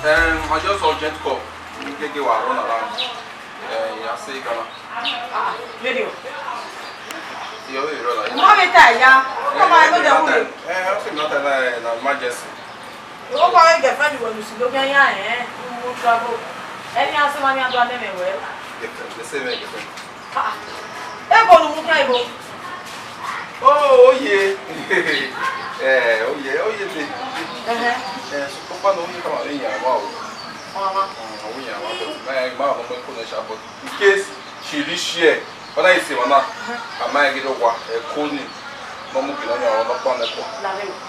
I just urgent call. You can get run around. Yeah, say come. Video. You already Mommy yeah. Come on, go there. I think not an emergency. You go buy get friend when you see look here You travel. Any answer money I do them well. The same again. Go no mu kan go. Oh yeah. Oh yeah. So papa no me come in here. Wow. Mama. Oh yeah, but my mom no go shop in case she reach here. When I say mama, I might get over a cold. Mama can only not on the clock.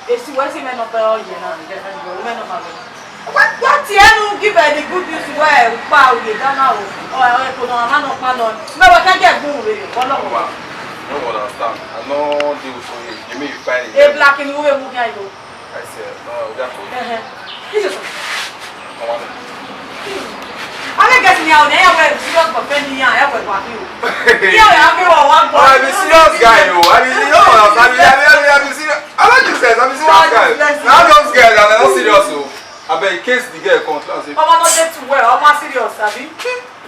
If she was in men of all you know, men of what you give her the good news where wow you don't know or I put on a man of man on. No, I can't get boom with it. No understand. I know they will show you. You may find it. A black and you will move. I said, no, that's I'm getting out there where serious for penny. I have you. Yeah, I'm a serious guy. I mean, you know, I'm serious. I like you said, I'm a serious guy. Now, those guys are not serious. I bet in case the girl comes and say, Mama, not that too well. I'm serious, Abby.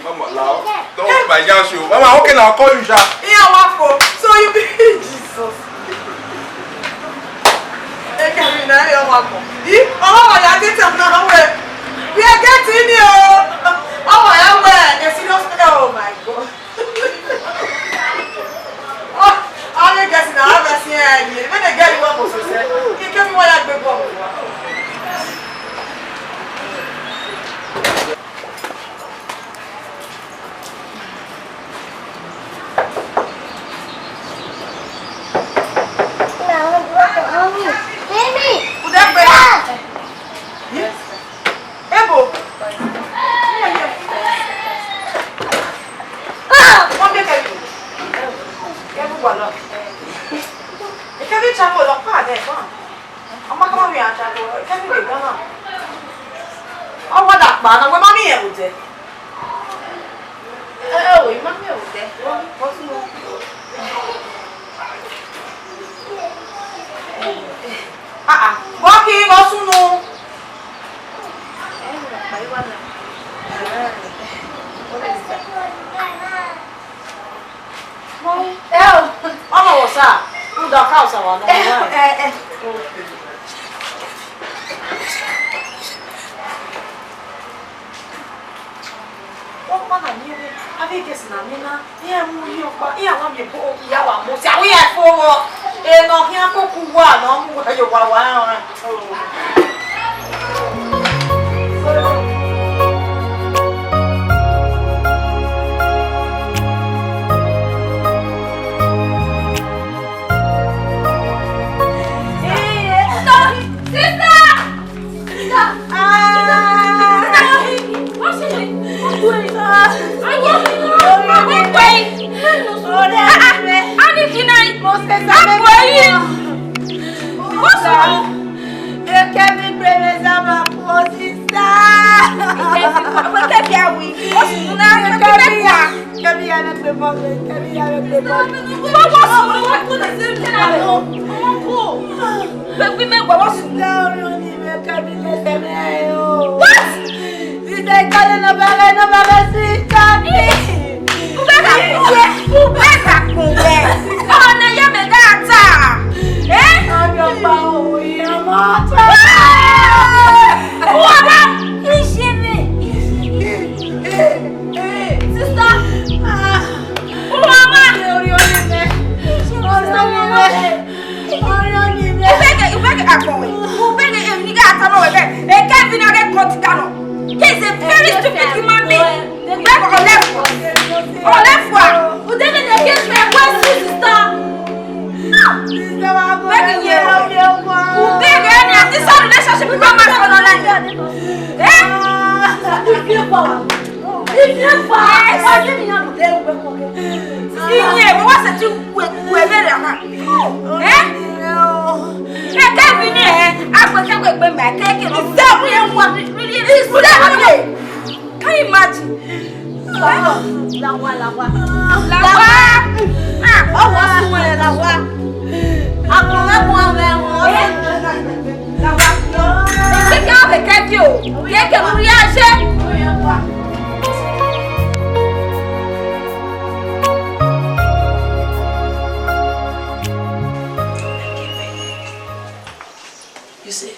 Mama, loud. Don't my young show. Mama, okay, now call you, Jack. Yeah, Wafo. So you be Jesus. Hey, Kevin, now you're Wafo. Oh, I get him now. We are getting you. Oh, I am where? You're serious. Oh, my God. Oh, I'm guessing I haven't seen any. When they get you up, you tell me what I do. fio. Ye ke mu ya se. You say,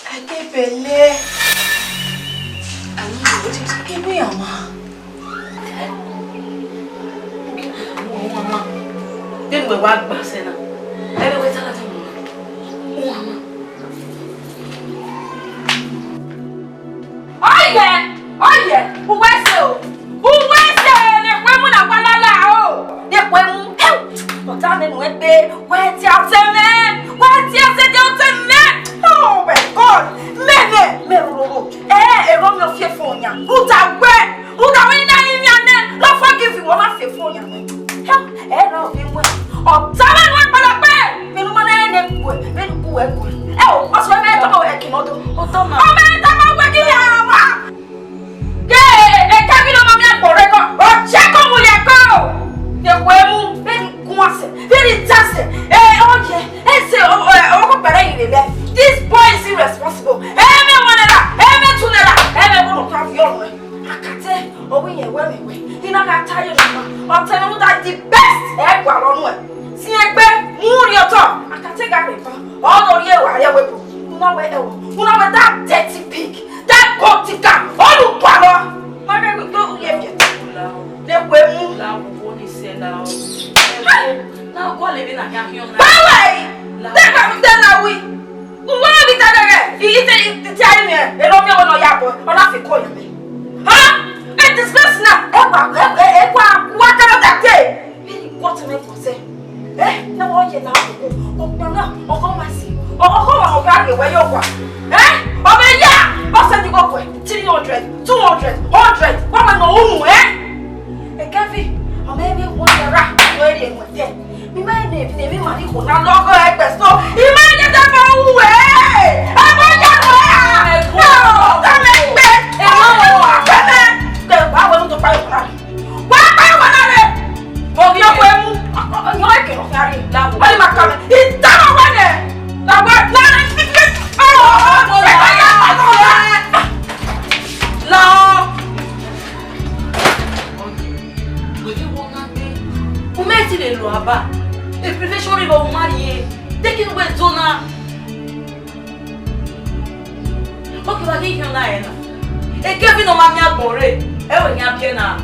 I get belle. I know what you say. Give me mama. Mama. Then we walk back, Sena. Anyway, tell her Mama. Oh yeah. Who was so? Who was there? The women are one allow. The women. But I didn't wait there. Where's your man? Where's your man? Oh my God. Me. Eh, wrong of your phone. Who that way? Who that way? Now, not forgive you. What your phone? Eh, no, you will. Oh, someone went for the bed. Me no money. Oh, what's my name? Oh, I cannot do. Oh, Thomas. Oh, man, I'm working here. Yeah, a cabin of my correct. Oh, check on your go. The way very quasi, very tasty. Eh, okay. Eh, say, oh, this boy is irresponsible. Everyone, everyone to have your way. I can't tell. Oh, we are well away. You're not tired of I'm telling you that the best. Eh, well, on way. See, I bet, moon your top. I can take a river. All the year, I will. No way, that dirty pig. That goatee cat. All the power. My will go here. The way Now go living at your Bye! Then we. Why be that? He tell me, they don't know no yabo, or nothing call me. Huh? And this person now, what kind of that day? What to make for say? Eh? No one can now. Oh, no, oh, my see. Oh, where you are. Eh? Oh, yeah! What's that you go for? 300, 200, 100. What am I eh? Eh, Gavi, or maybe 1 year waiting with them. Me my name money ko na logo egbe so. Imagine that for way. Aboya no, that make me. E mo wa pele. Ke ba wo to pa ifra. Wa pa wa na re. Mo bi opo emu. Yo e ke no yari. Wali makame. Itama wa ne. La wa la. Le loaba et puis les choses vont vous marier dès qu'il nous est zona ok va dire qu'il y en a un et Kevin on m'a mis à boré et on y a bien là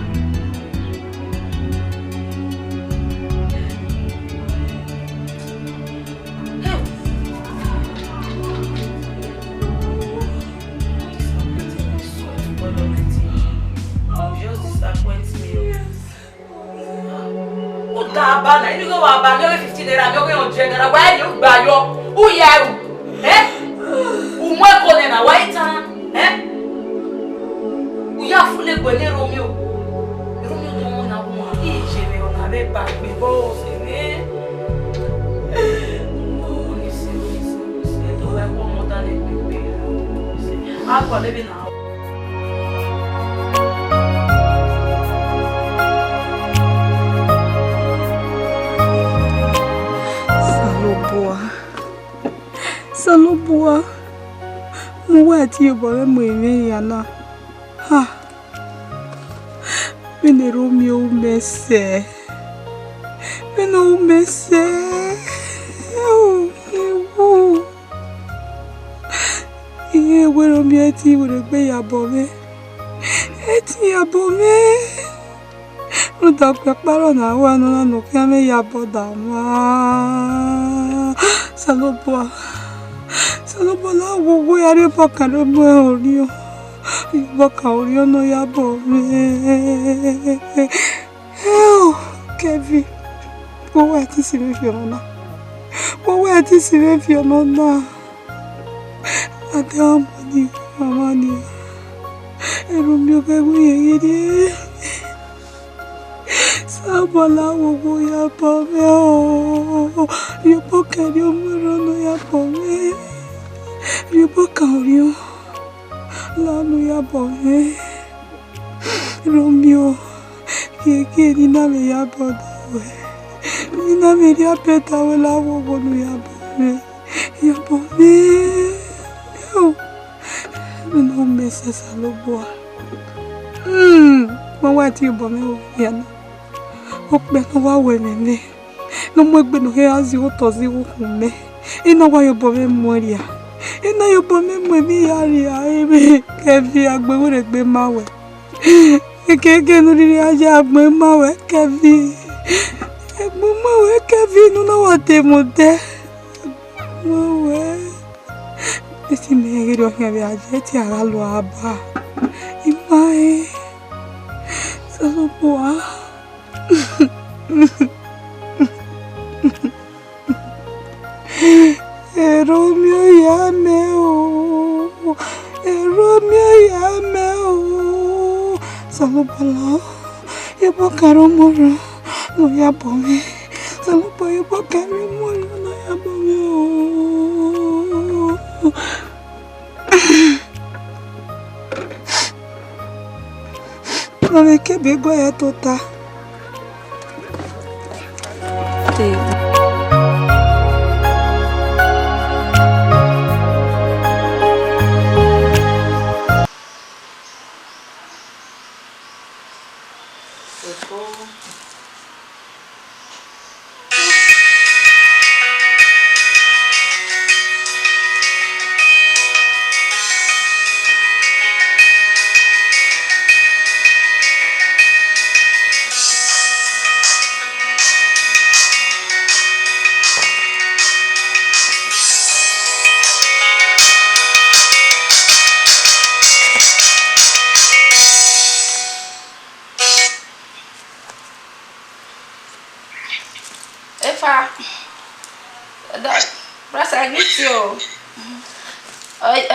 Abana, you go abana 50 naira, you go 100 naira. Why you buy your? Who you? Eh? Who more calling a white town? Eh? We are fully going to Romeo. Romeo don't want a woman. He's on a bed back before. Eh? Don't have one more than it. I've got living now. Salobua, muwati yobole mweme yana. Ha. Mene Romeo umese. Mene umese. Iye we Romeo eti wurebe yabome. Eti yabome. Nuda peparo na wano na nukame yabodama. Salobua. Salobala wo yare bakan mo oriyo. Bakan oriyo no yabo me. Kevin. Wo wa ti sire fi ona. Wo wa ti sire fi ona. Ade amani. Eru mi o ke wi yeye. Salobala wo yabo me o. Yo bakan yo mo no yabo me. Ribokario lanu ya bohe Romeo yeke nina me ya bodawe nina me ya peta wala wo no ya bohe yo no mess Saloboa. My white you bomb me. Okbe no wa wenene. No mo gbe no he azi o tozi wo me. Ina wa yo bomb moria. Ina yo bomb mo mi yari ebe ke fi agbe wo re gbe mawe. Keke no ri aja agbe mawe ke fi. Agbe mawe ke fi no na wa te mo te. Mawe. Esi me gere o he aja ti ara lo aba. Imae. Saloboa. Romeo Yameo, Romeo Yameo. Saloboa, you bokaro mora, no yabome. Saloboa, you bokaro mora, no yabome. No me kebe goya tota.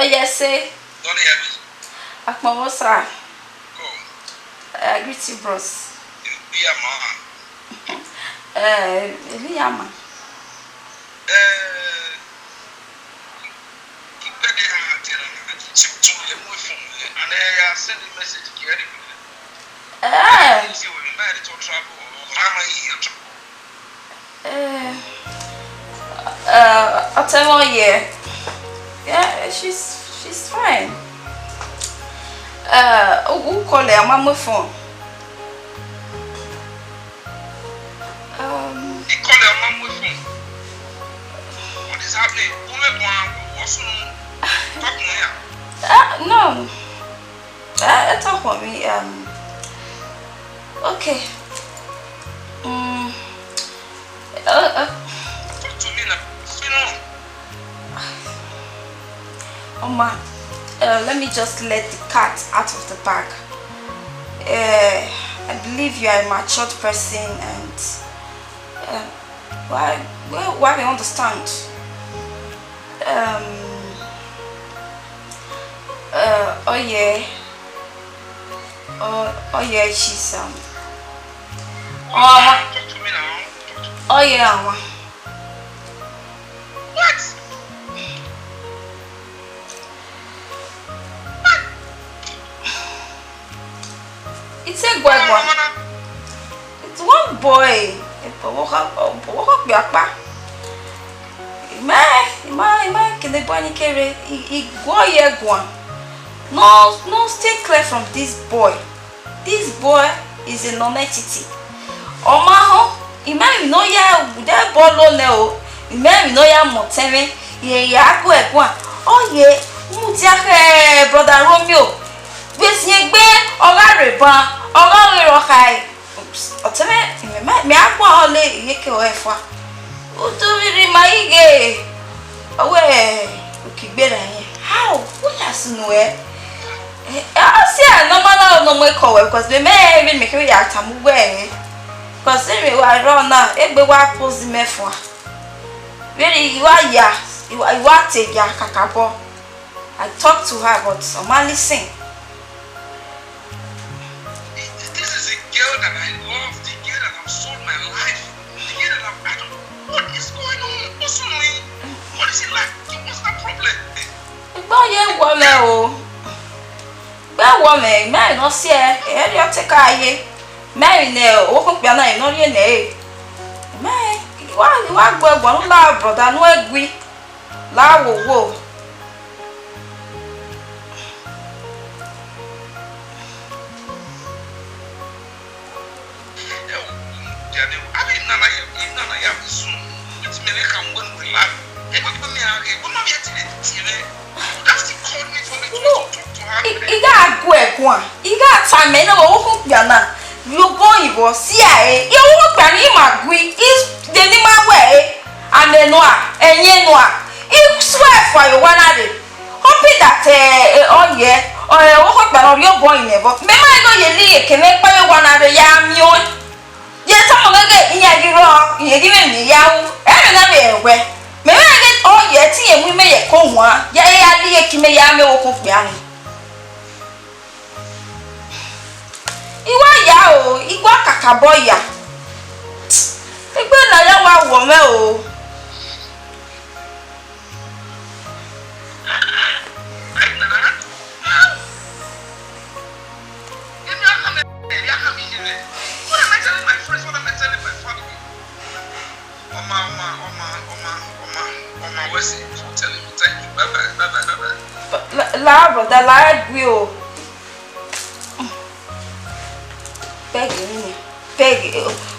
Yes, say. Akmawosa. I greet you, bros. Eliama. I'll tell her, yeah, she's fine. Who call her? Mama phone. He call her mama phone. What is happening? No. Talk for me. Okay. Talk to me now. Oma, let me just let the cat out of the bag. I believe you are a matured person and why we understand. She's talk to me now. What? It's a guagua. It's one boy. No, stay clear from this boy. This boy is a non-entity. Omaho, imagine no ya de bolo leo. Imagine no ya moteme. Ye ya go egwa. Oh yeah, mutia brother Romeo. Wesin gbe oga reban, oga re rokai. Oteme me akwa ole yeke o efa. O to ri maige. Owe okigbera yen. How? Who has no e? I see no more call because we may even make we act am we. Because we were run now, egbe wa pose me for. Very you are ya, you are take ya kakabo. I talked to her but I'm listen. This is a girl that I love, the girl that I've sold my life, the girl that I don't know what is going on. What's wrong? What is it like? What's the problem? Ye woman o. Ba woman, me no see e. E dey take aye. Me ne o ko pia na no ye ne. Me wa gbo no la brother no egui. La wo wo. You go Ibo, CIA, you won't can him agree, is the Nima way, and the Noah, and Yenua. You swear for you one of it. Hoping that, oh yeah, or I hope that your boy never. May I go ye can make by one of the yam you? Yes, I'm gonna get in wrong, you're giving me yow, and way. May I get all your tea and we may a cold one, yea, I can make yam or Iwa ya o, igwa kakaboya. Igbe na ya wa wo me o. La agree o. Peg,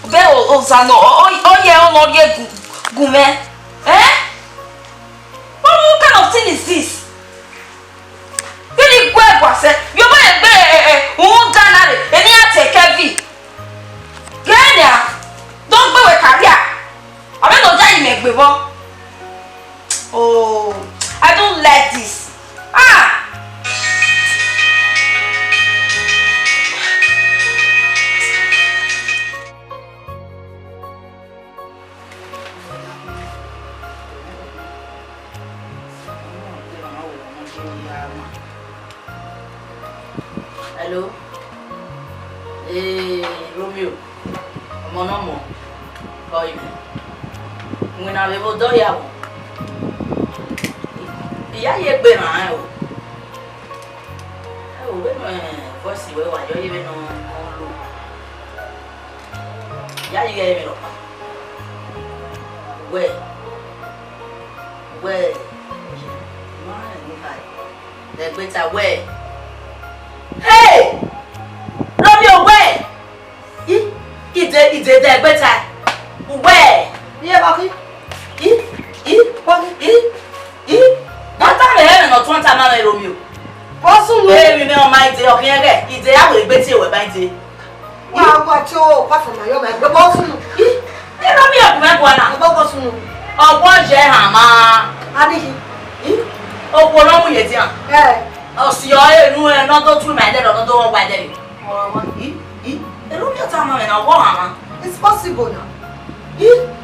Bell Ozano, oh yeah, no, yeah, Gume. Eh? What kind of thing is this? Really, where was it? You might be won't done it, and you take heavy. Ganya, don't go with career. I don't know that you make me wrong. Oh, I don't like this. Ah! Hello? Romeo. Mon amour. Oi. When I will do ya. Ya ye be ma o. O be no voice we wa yo ye no lo. Ya ye me lo. We. The better way. Hey! Romeo, where? It's the better. Where? Yeah, Bucky. What time are not one time, Romeo? What's the way we know my day of here? It's the hour better with my day. Well, what from my young man? The boss. Romeo, my one. The boss. Oh, what's your hammer? Oh, what are we here? Oh, see, I knew not to my dead or not by day. It's possible now.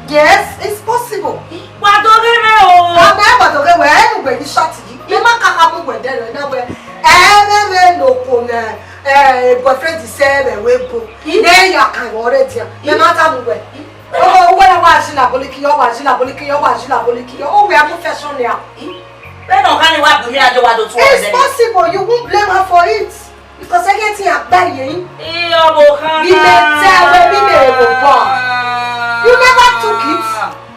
Yes, it's possible. What do they know? I'm never to go anywhere. You shot it. You might come with them nowhere. And no boyfriend is saying a wimple. There you can already. No matter where. Oh, when I was in a bulky, or was in a bulky, or was in a bulky. Oh, we are professional now. It's possible. You won't blame her for it. Because I get here burying. You never took it.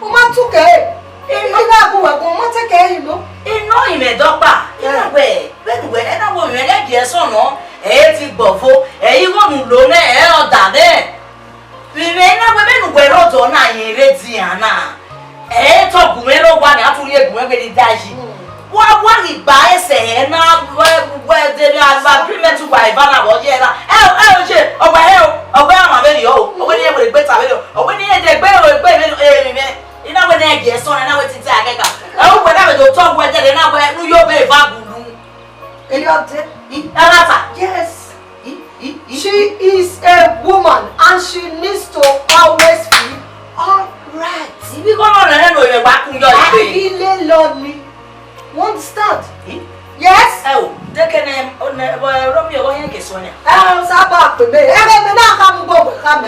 Uma took it. You never take it, you know. You know him a doctor. When I will let you so no. Buffo, you won't loan it or that. We may not women were not on a Reziana. Top Gumero one after you were very dashing. What he buys now where they are agreement to buy Vanna or Yella. Oh, well, I'm very old. When you will better, or when you had a baby, you know, when I get son and I went to Tagaka. Oh, whenever you talk whether they now wear New York Bay Babu. Yes. She is a woman and she needs to always feel alright. If you go on and know you're back in your really love me. You understand? Yes? Oh, they can Romeo or Yankee Sonia. Oh, Sabak with me. I'm not coming over with her.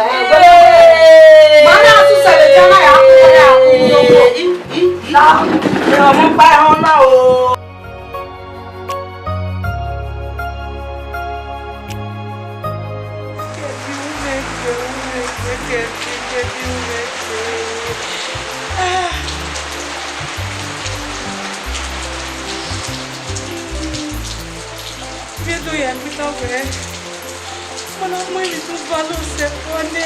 Vendo ya kita we. Mana mo ini tu balu sepone.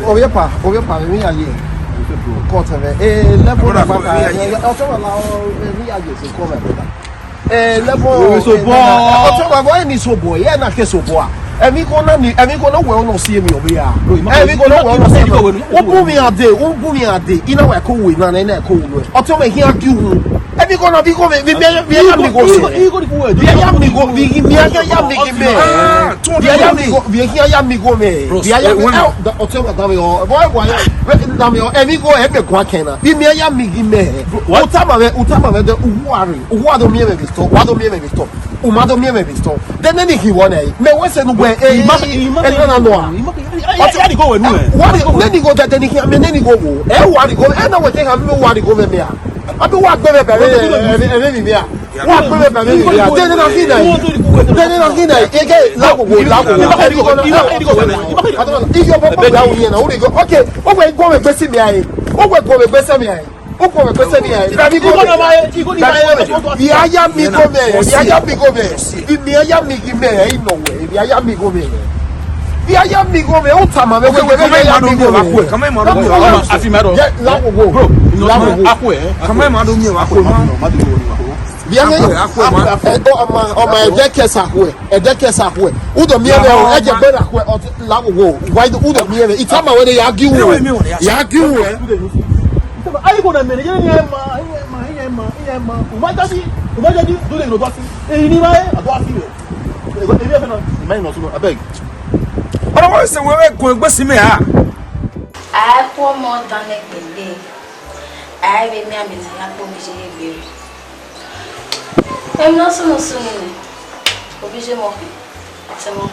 Obia pa mi aye. Court level na ba. Oto na mi aye se ko me. Level so boy. Oto ba boy ni so boy. Ye na ke so boy. Emi ko na we no see mi obia. Emi ko na we no see mi. Wo bu mi ade. Ina we ko we na ko wo. Oto me hia ki hu. Emi ko na bi ko me ya mi go se. Bi ya mi go bi mi ya mi ki me. Bi ya mi go me. Bi ya mi oto ba da me o. Boy da me o emi go e be kwa ken na. Bi mi ya mi ki me. Utama me de uwari. Uwa do mi me bi sto. Wa do mi me bi sto. Uma do mi me bi sto. Den ni ki won e. Me we se no boy e na no a. What go we nu e. What ni go that ni ki me ni go wo. E wa go e na we take am me wa go me me a. Abi wa gbe be e mi a. Wa gbe be mi a. Den na ki na ege la go. If your papa down here na we go. Okay, o we go me gbesi mi aye. O we go me gbesi mi aye. O ko me gbesi mi aye. Dabi go na ma e. Bi aya mi go me. Bi aya mi go me. Bi aya mi gi me e no we. Bi aya mi go me. Bi aya mi go me. O tama me we aya mi go me. Come on, man. Afimado. La go go. Bro, akwe. Come on, man. Do me akwe. Bien ọmọ ẹ̀dẹ́ kẹsà kú ẹ̀ udọ̀ mi ẹ̀rẹ̀ ọ̀ ẹ̀jẹ̀ bẹ́ẹ̀ kú ẹ̀ láwùwọ̀ wáyé udọ̀ mi ẹ̀rẹ̀ ìtàmà wẹ́n yà á gíwù ẹ̀. Ayi ko na mene ye ma umajadi do le no do asi e ni ba e ado asi we e be fe no mai no so no abeg Ọ̀rọ̀ wọ́n ṣe wọ́n kò gbé sí mi ha. A ko mo dan le pele. A be mi amezi ya ko mi se gbere. Em no so ni. Obije mo. Se mo.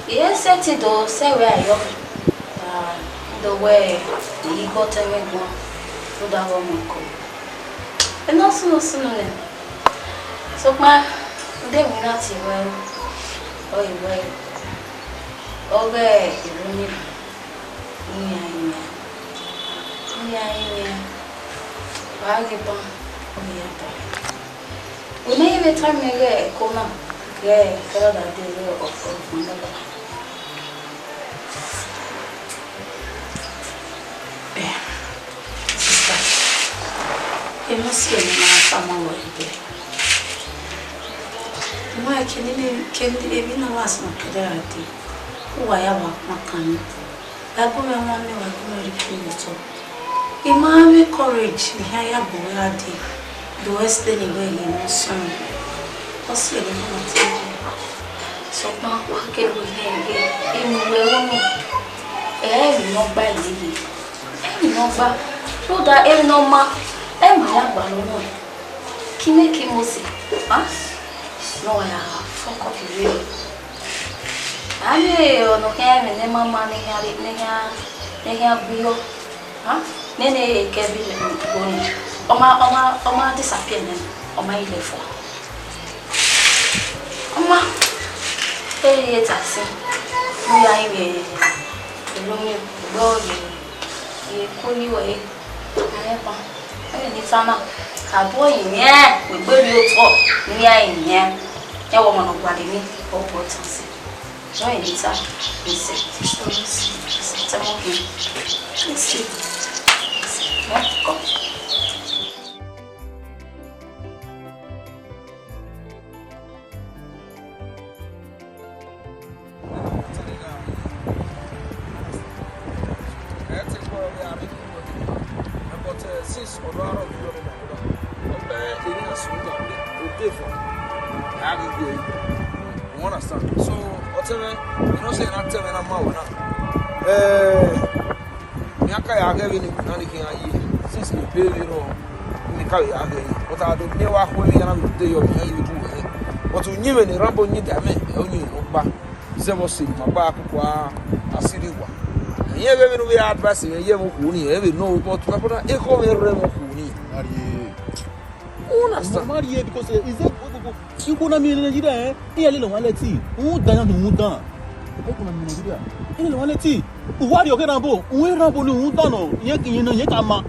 Ye seti do se we ayo. The way he got a red one to that woman. And also, ni. So, my day will not see well. Oh, you will. Okay, you don't need. We may even try me a corner. Yeah, further day of my mother. Eu não sei na fama hoje. Mas que ele não vai se maquiar aqui. O Ayawa Macani. I go and one me like Mary Kington. Imame courage, the higher boy. Do este ni we ni son. O se ni mo ti. So pa wa ke wo he e mu we wo mi. Mi no gba ile. Mi no gba. So that e no ma e ma ya gba lo no. Ki me ki mo se. Ha? No ya fuck up really. Ani ono ke me ne mama ne ya bio. Ha? Nene ke bi le goni. Oma disappear ne. Oma ile fo. Oma e tasi. Mo ya iwe. Lomi go ye kuni we. Aye pa. Ni sama. Ka bo yin we gbe bi o to ni ayin yen. E wo mo no gba de mi o bo tan si. So e ni sa ni se. So mo ki. Si. Go. So, whatever, you know, say not tell me I'm out now. Yaka Yaga in the since the baby, you know, in the Kayaga, but I don't know what we are going to do. What you knew in the Rambo need that man, only back. Several city, my back, a city one. Here we are advancing a year of Kuni, every no but my brother, echo a remo Kuni. Maria, because is it you gonna mean in Nigeria? Here, little one, let's see. Who down to Mudan? I gonna mean Nigeria. Little one, let's see. What you get on board? Where Rambo Mudano, Yakin, Yakama.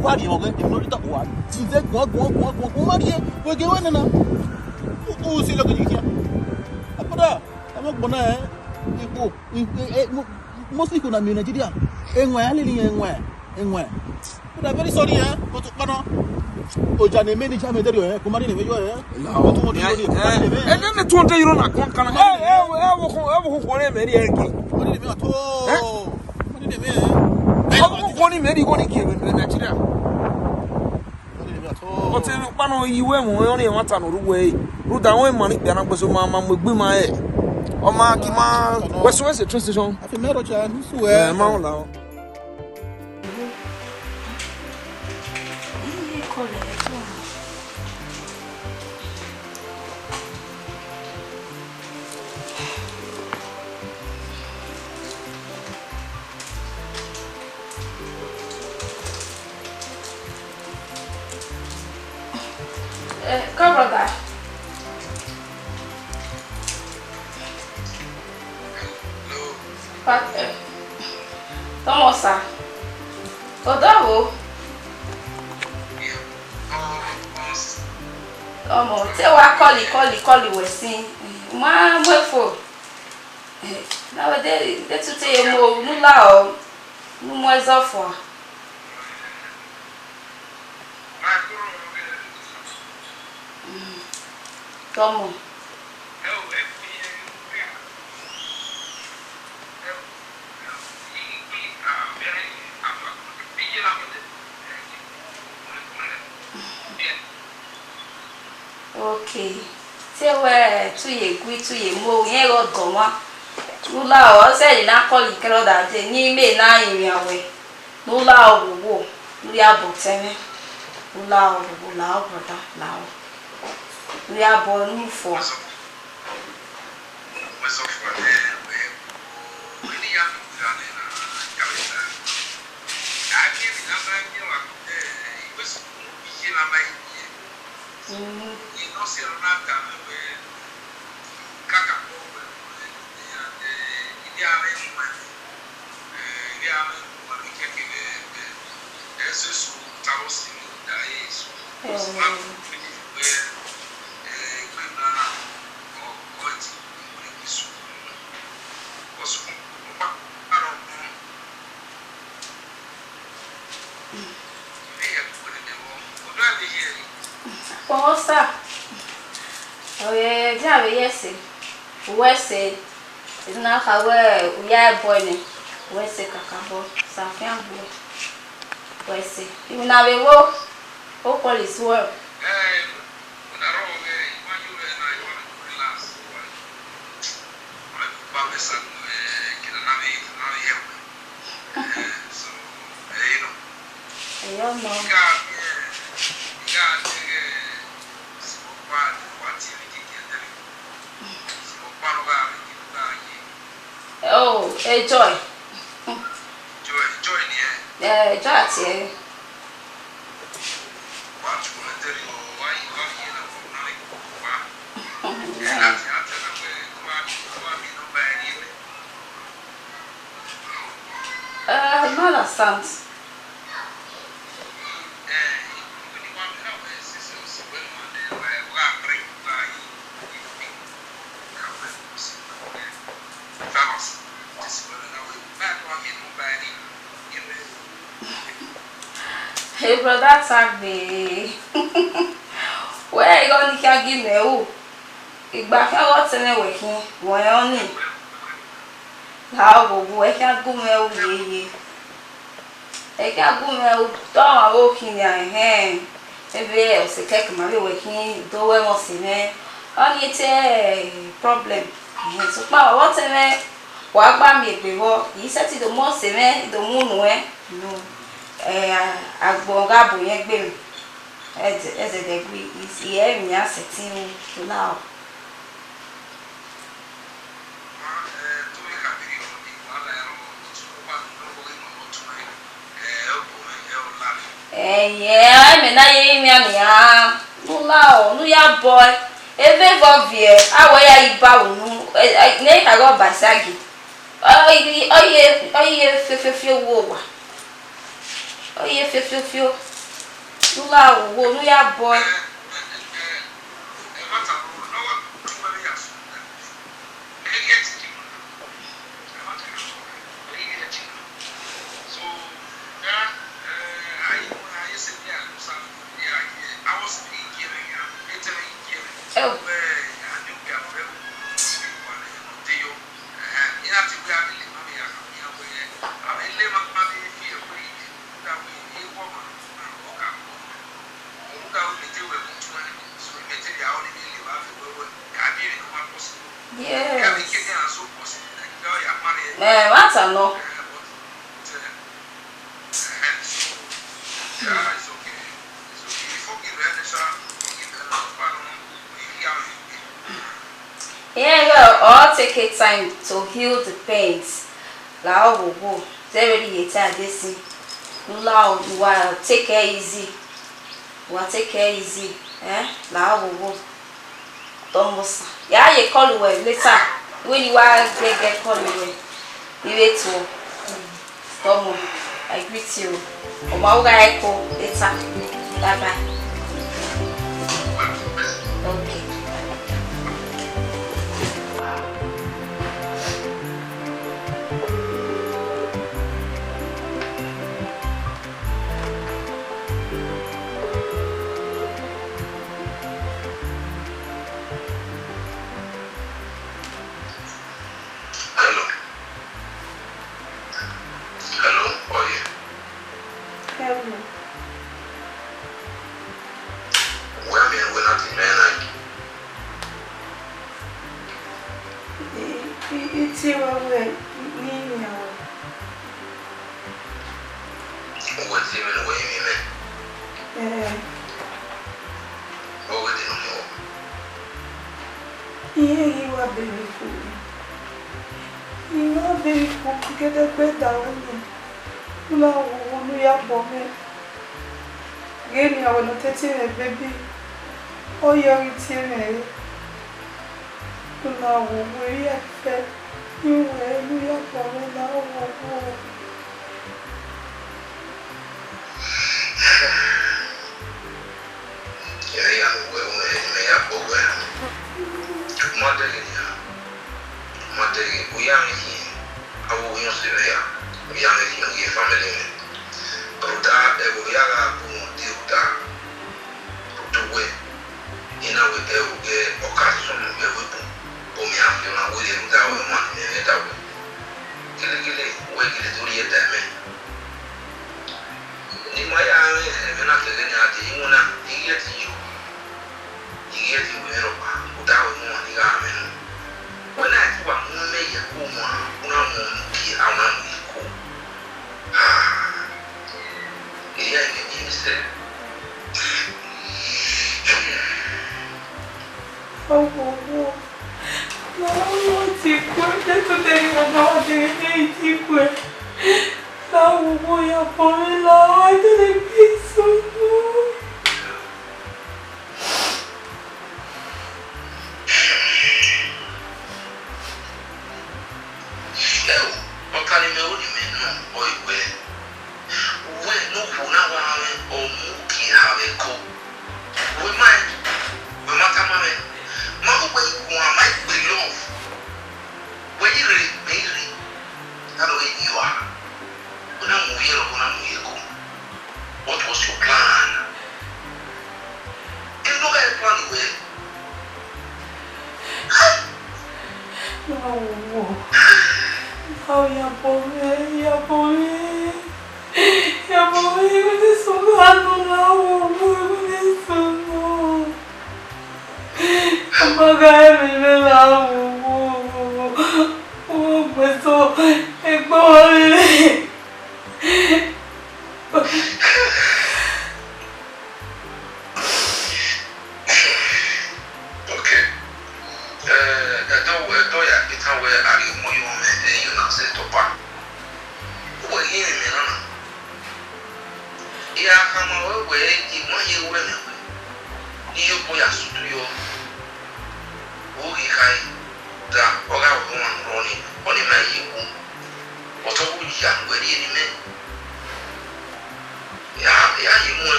What you get? You know that one. She said, what, Maria, we're going now. Who see look at you here? I'm not gonna mostly gonna mean Nigeria. And where, anywhere. But I'm very sorry, but Ojane many time there you come in you and then the 20 euro na kon kan wo ko le meri erki money me to money me wo ko ni meri ko ni ki in Nigeria money me to o te pa no yiwe mu o ni wata no ruwe ru da won mani bia na gbeso ma gbe ma e o ma ki ma weso we train station afi mero cha nsu we ma la Cover that. Tomosa. Odavo. Omo, te wa call we sin. Ma we fo. Na de tu te mo nu la o. Nu mo ezofo. Tomo. Okay. Se we tu ye mo yen ro gan wa. Nula o se na call ikero da de ni me na irin awe. Nula o wo. Nuri abo teme. Nula o wo la o brother la o. We are born for. Posa. Oye, ya ve yesi. Wese. Ina hawe uya boy Wese kakabo. Safian bo. Wese. Ina ve wo. O police work. Oh, hey Joy. Joy here. Yeah, Joy's here. I understand. Hey brother, Sabi. Where you going to give me? Oh, if back I was in a working, why only? How go? I can't go away. I can't go down walking your hand. Every else, I take my working, do I must see me. Only it's a problem. So, what's a man? Walk by me before he said to the most the moon way. No. Agbonga boye gbe mi as a degree is here me assetting to now. Yeah, I mean I me no lao no ya boy eve vovie awe ya iba unu ne ka go basagi oye fefefie wo wa. Oh, yeah, feel. You are one, we are boy. What's a no? Yeah, all take a time to heal the pains. Lao will go. They already hate this. Lao, you will take care easy. We'll take care easy. Lao will go. Almost. Yeah, you call you later. When you are get call you. You wait to Tomo. I greet you. Omauga echo later. Bye bye. Okay. Baby, oh, you're eating to now, we are fed. You are coming now. Ni maya me na kele ni ati imuna ni yeti you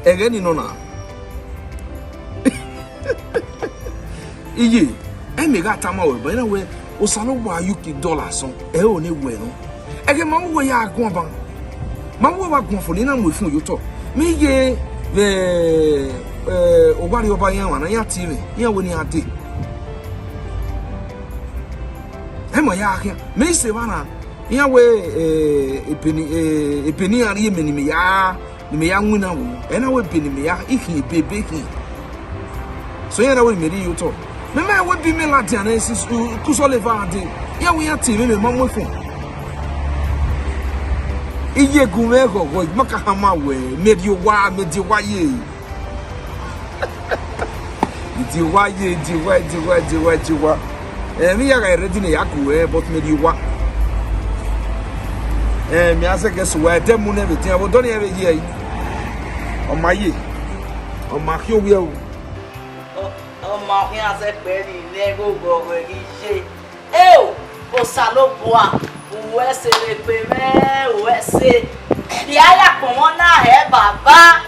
Again, you know now. Iye, me got time away, but anyway, Osalo wa UK dollars on, only well. Again, Mamma, where you are going back. Mamma, what going for Lina with you talk. Me, ye, the Obari Obayan, and I have TV, here when you are tea. Emma Yakin, May Savannah, here where a penny and even me, me young winner, and I will be me, icky, baby. So, yeah, I will meet you talk. Remember, what be me Latin, and this is Kusolevadi. Yeah, we are TV, Mamma with him. Iye Gumego, what Macahama way, made you why, made you why ye. Do why ye, do why, me, I read in a yaku, but made you what. Me as I guess where them will never tell, but don't ever hear on my ye. On my heel. Oh, my hands are ready, never go where he say. Oh, Osaloboa, West Payment, West. The Aya Pomona, eh, Baba.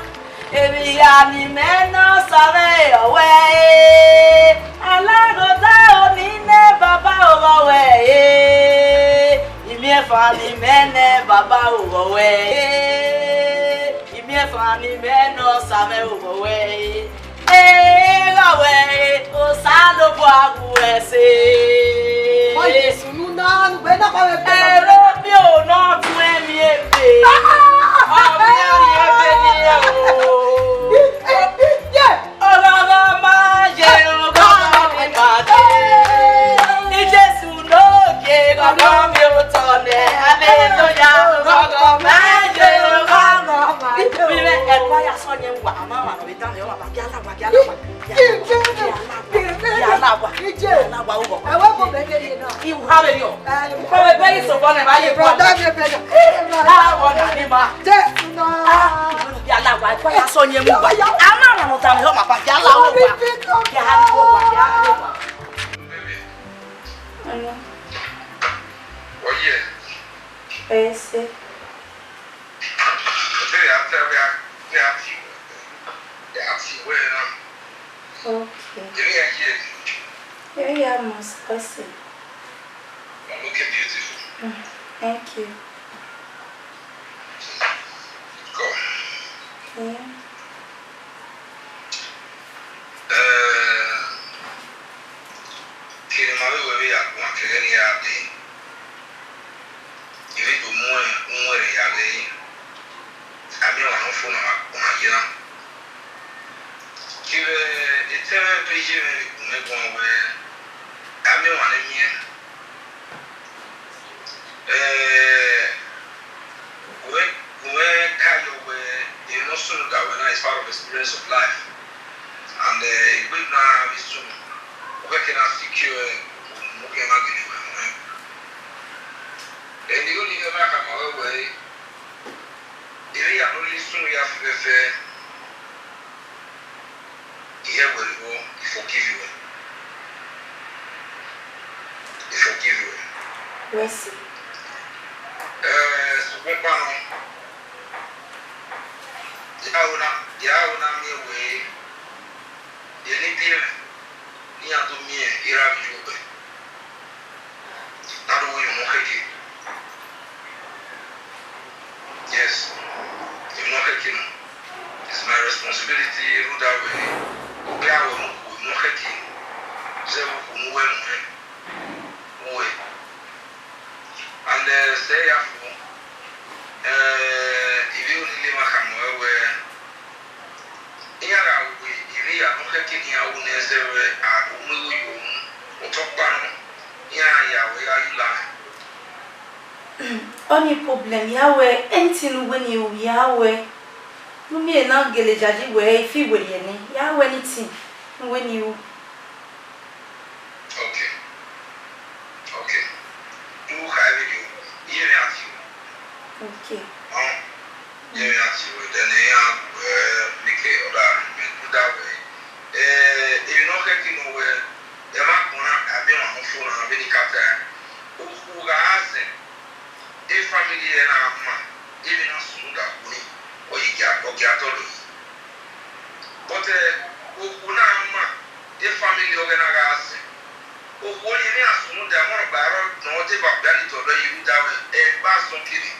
Every animal survey away. Alagoda, Nina, Baba away. Imie fani mene baba uwe. Imie fani meno same uwe. Gawe Osaloboa uwese. Oye sununa nubena kwa wepe. Romeo not when me be. time ho mapa ja la wo ba. Ja wo ba, ja wo ba. Ano? Oye. Ese. Okay. Here you are, Miss Percy. I'm looking beautiful. Thank you. Go. Yeah. It's part of the experience of life. And we now is to working out secure moving again. And the only thing I come away, if you are only soon you have to say, here will go, he forgive you. He forgive you. Yes. So what about Yauna me away. The Olympian near to me, Irabi. Not only Mokaki. Yes, if Mokaki, it's my responsibility. Ruda way, Gawa, Mokaki, Zewu, Mwe, and say after. If you live a hammer where Yara, we are not taking your own as a million or top banner. Yeah, where are you lying? Only problem, Yahweh, anything when you Yahweh. You may not get a judge where if you were any Yahweh anything when you. Okay. Do have you here at you. Okay. Yeah, then make it that way. If you're not getting nowhere, you're not going to have your phone and really cut there. Who has it? If family and a man, even a smooth up money, or you get all. But who now, if family organize it, who only has smooth the amount of barrel, not about Benny to lay you down a bass on killing.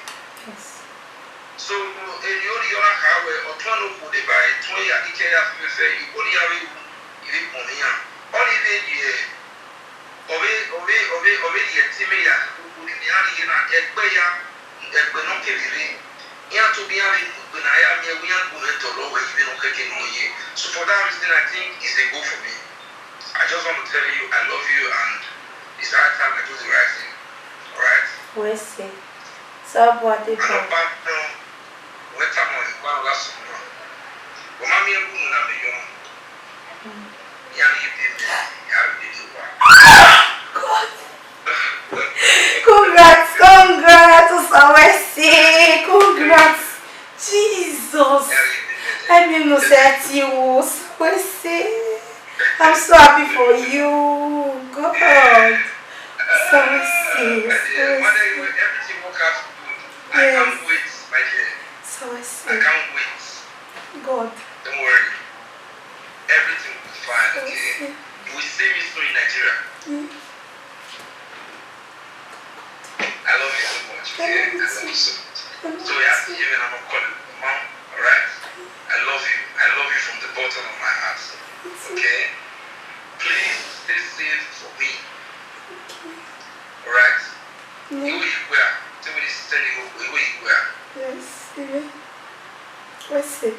So, in your highway or Tono would buy 20 Ikea say you only have it on here. Only the Timia, who would in the Arena get Baya, and Benokiri. You have to be having when I am here, we are going to lower even on you. So, for that reason, I think it's a go for me. I just want to tell you, I love you, and it's high time I do the right thing. Alright? Where's it? So, what did you What's up, one last one? Well, Mammy, I'm Congrats, Awesi. Congrats. Jesus. I didn't know that you was Awesi. I'm so happy for you. God. So Awesi. Everything work out good. I can't wait, my dear. So Awesi. I can't wait. God. Don't worry. Everything will be fine, okay? You will see me soon in Nigeria. I love you so much, okay? I love you so much. So you have to give it, I'm going to call it Mom, alright? I love you. I love you from the bottom of my heart, okay? Please stay safe for me. Alright? You will wear. Somebody is telling you where you wear. Yes, what's it?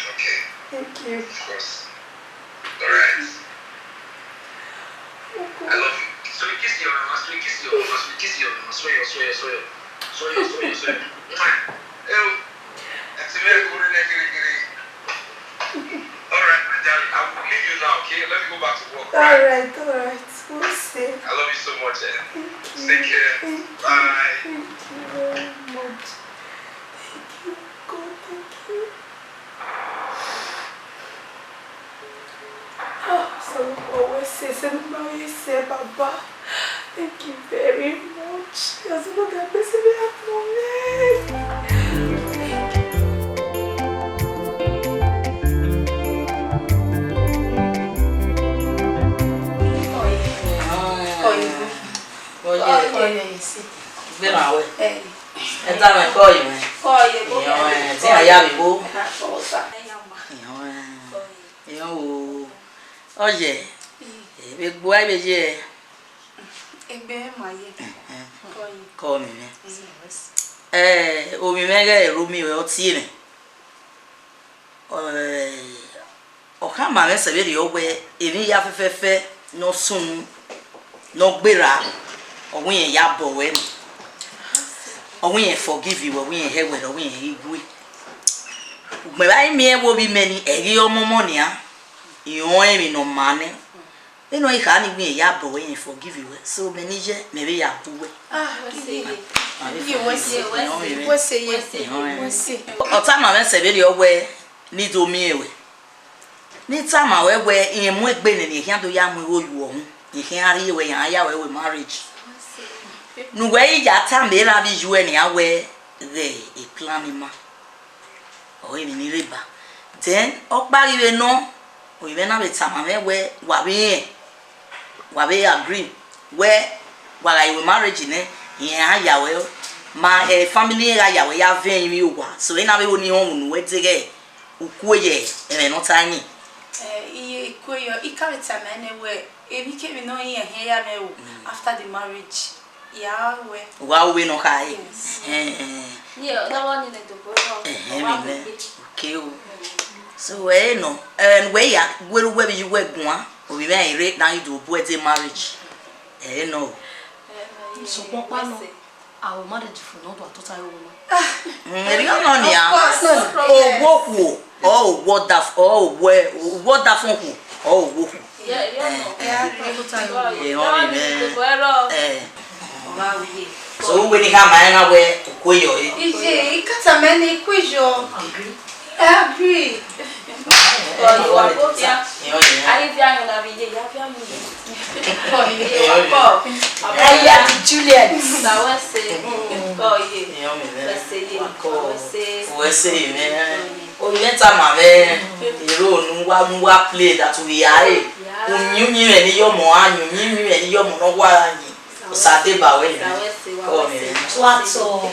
Okay. Thank you. Of course. Alright. I love you. So we kiss your mama, so we kiss your mama, so we kiss your mama, swear. That's a very good Alright, my darling, I will leave you now, okay? Let me go back to work. Alright. We'll see. I love you so much, eh? Thank you. Take care. Thank you. Bye. Thank you very much. Thank you, God. Thank you. Papa. Thank you very much. Because you know that person will have no Oye, gbogbo ayé jẹ́ Ebe maye. kọ́ mi mẹ́. Omi mẹ́rẹ̀ ẹ̀rọ mi rẹ̀ ọtí mi. Ọ̀ká màá mẹ́sẹ̀ bẹ́ẹ̀ ni ọgbẹ́ èmi ya fẹ́fẹ́fẹ́ ní ọ̀sùn ní ọgbẹ́ra ọ̀hún yẹn ya bọ̀ wẹ́ mi. Ọ̀hún yẹn forgive you ọ̀hún yẹn hẹ́wẹ̀ ọ̀hún yẹn igwe. Gbẹ̀rẹ̀ ayé mi ẹ̀ wo bí mẹ́ni ẹ̀rí ọmọ mọ́ nìyà ìwọ̀n ẹ̀mí nà máa ní. Nínú ìhà ni gbìn ẹ̀yà bọ̀ wẹ́yìn forgive you so many jẹ́ mẹ́rẹ̀ yà bú wẹ́. Ọ̀tá màá mẹ́sẹ̀ bẹ́ẹ̀ ni ọgbẹ́ ní domi ẹ̀wẹ̀. Ní táàmù àwẹ̀wẹ̀ ìyẹn mú ẹgbẹ́ nìyẹn ìhìn àdó yà mú ìwé oyù ọ̀hún ìhìn àrí ìwẹ̀ yàn áyà wẹ̀wẹ̀ marriage. Nùwẹ̀ ìyá táàmù ẹ̀rọ àbí ju ẹ̀ ní àwẹ̀ rẹ̀ ìpìlánì ma. Ọ̀hún èmi ní rìbá. Then ọ̀páriwe náà òyìnbẹ́ náà bẹ̀ tàmà mẹ́wẹ́ wà bẹ́ agree wẹ́ wàrà ìwé marriage ní ìyẹn àyàwẹ̀ ma family ẹ̀rọ àyàwẹ̀ yà fẹ́ yín yóò wà so ẹ̀ náà bẹ́ wọ́n ní ọ̀hún nùwẹ̀ dẹ́gẹ̀ òkú ẹ̀yẹ ẹ̀rẹ̀ náà tá yín. Iye ikoyo ikarita mene we ebike mi no yin ehe ya me wo after the marriage ya we wa we no kai yeah that one in the boy okay so we no and we ya we be you we gun o bi ben ire na you do birthday marriage no so papa no our marriage for no to total wo eri no ni a owo ku oh what that fun ku oh wo ku so we ni ka ma na we ko yo ije ikata me ni kwijo agree Oyenta mave ero nuwa play that we are unyunyi eni yomo anyu nyinyi eni yomo no wa anyi osade ba we ko mi so